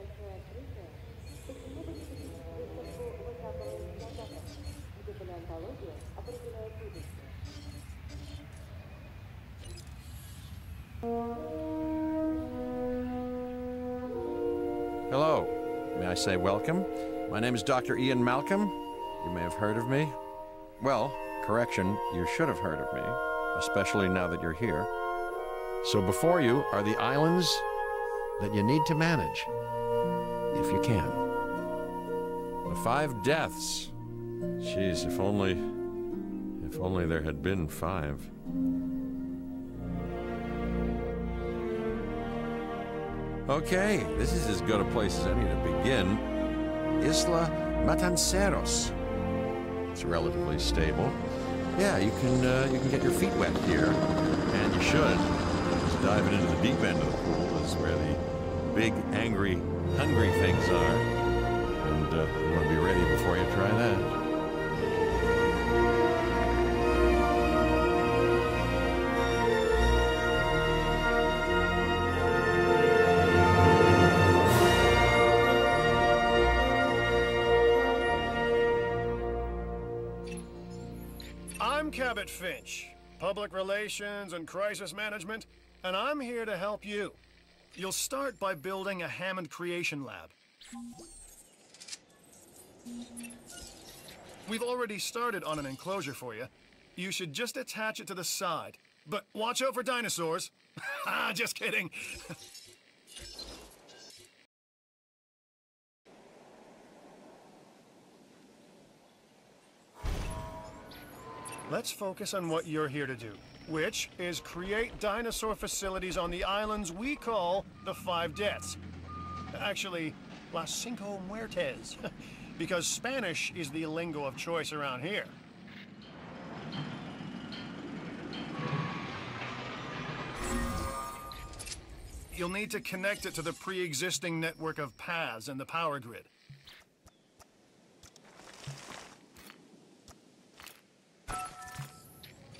большая открытие, почему бы не посетить выставку выкапывания солдатов, где палеонтология определяет будущее. Hello. May I say welcome? My name is Dr. Ian Malcolm. You may have heard of me. Well, correction, you should have heard of me, especially now that you're here. So before you are the islands that you need to manage, if you can. The 5 deaths. Jeez, if only there had been 5. Okay, this is as good a place as any to begin. Isla Matanceros. It's relatively stable. Yeah, you can get your feet wet here, and you should. Just diving into the deep end of the pool is where the big, angry, hungry things are, and you want to be ready before you try that. I'm Cabot Finch, Public Relations and Crisis Management, and I'm here to help you. You'll start by building a Hammond Creation Lab. We've already started on an enclosure for you. You should just attach it to the side. But watch out for dinosaurs. Just kidding. Let's focus on what you're here to do, which is create dinosaur facilities on the islands we call the 5 Deaths. Actually, Las Cinco Muertes, because Spanish is the lingo of choice around here. You'll need to connect it to the pre-existing network of paths and the power grid.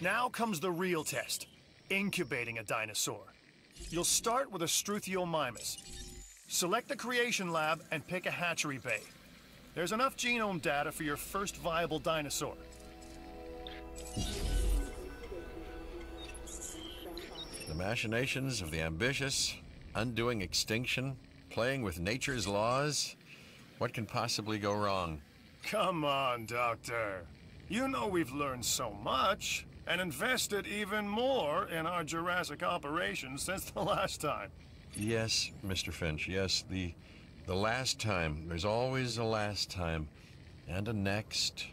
Now comes the real test, incubating a dinosaur. You'll start with a Struthiomimus. Select the creation lab and pick a hatchery bay. There's enough genome data for your first viable dinosaur. The machinations of the ambitious, undoing extinction, playing with nature's laws. What can possibly go wrong? Come on, Doctor. You know we've learned so much, and invested even more in our Jurassic operations since the last time. Yes, Mr. Finch, yes, the last time. There's always a last time, and a next.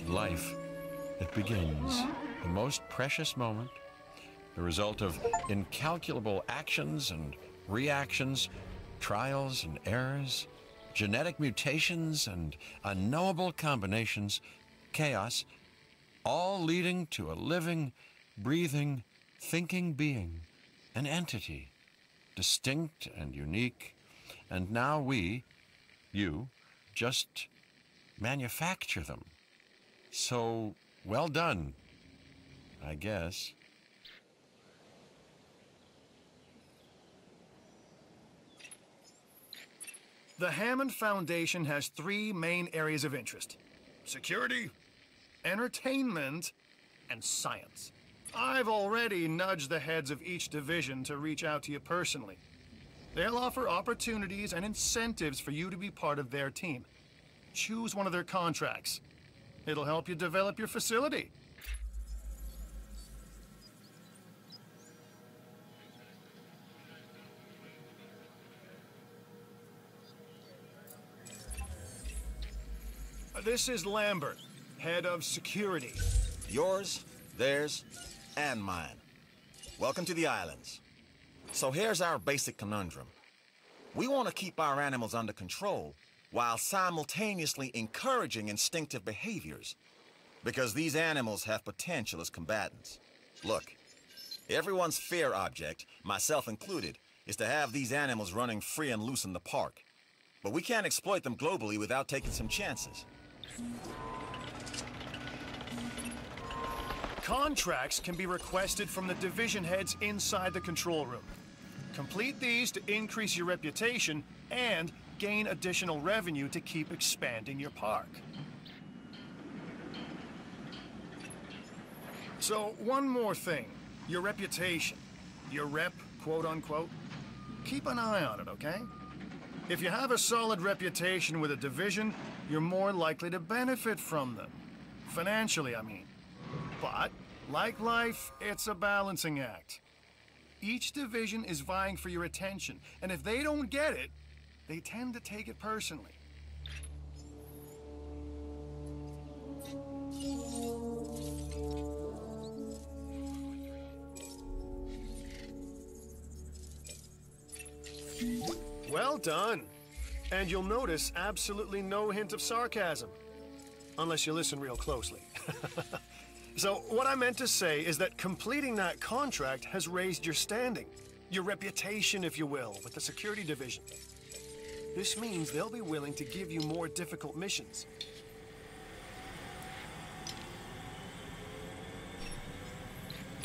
Life, it begins. The most precious moment, the result of incalculable actions and reactions, trials and errors, genetic mutations and unknowable combinations, chaos, all leading to a living, breathing, thinking being, an entity, distinct and unique, and now we, you, just manufacture them. So, well done, I guess. The Hammond Foundation has 3 main areas of interest: security, entertainment, and science. I've already nudged the heads of each division to reach out to you personally. They'll offer opportunities and incentives for you to be part of their team. Choose one of their contracts. It'll help you develop your facility. This is Lambert, head of security. Yours, theirs, and mine. Welcome to the islands. So here's our basic conundrum. We want to keep our animals under control while simultaneously encouraging instinctive behaviors, because these animals have potential as combatants. Look, everyone's fear object, myself included, is to have these animals running free and loose in the park. But we can't exploit them globally without taking some chances. Contracts can be requested from the division heads inside the control room. Complete these to increase your reputation and gain additional revenue to keep expanding your park. So, one more thing. Your reputation. Your rep, quote unquote. Keep an eye on it, okay? If you have a solid reputation with a division, you're more likely to benefit from them. Financially, I mean. But, like life, it's a balancing act. Each division is vying for your attention, and if they don't get it, they tend to take it personally. Well done. And you'll notice absolutely no hint of sarcasm. Unless you listen real closely. So, what I meant to say is that completing that contract has raised your standing. Your reputation, if you will, with the security division. This means they'll be willing to give you more difficult missions.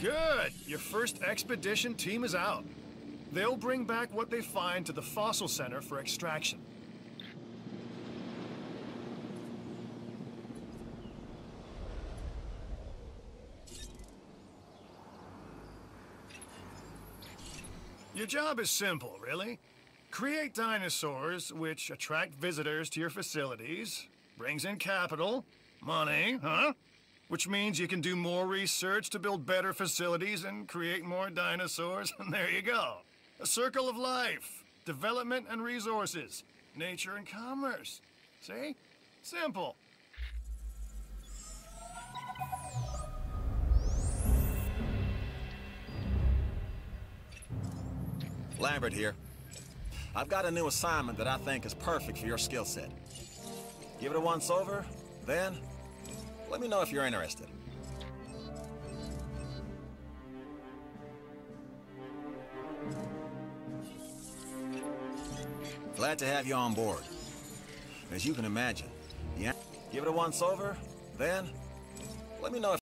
Good! Your first expedition team is out. They'll bring back what they find to the fossil center for extraction. Your job is simple, really. Create dinosaurs which attract visitors to your facilities, brings in capital, money, huh? Which means you can do more research to build better facilities and create more dinosaurs, and there you go. A circle of life, development and resources, nature and commerce. See? Simple. Lambert here. I've got a new assignment that I think is perfect for your skill set. Give it a once over, then let me know if you're interested. Glad to have you on board. As you can imagine, yeah. Give it a once over, then let me know if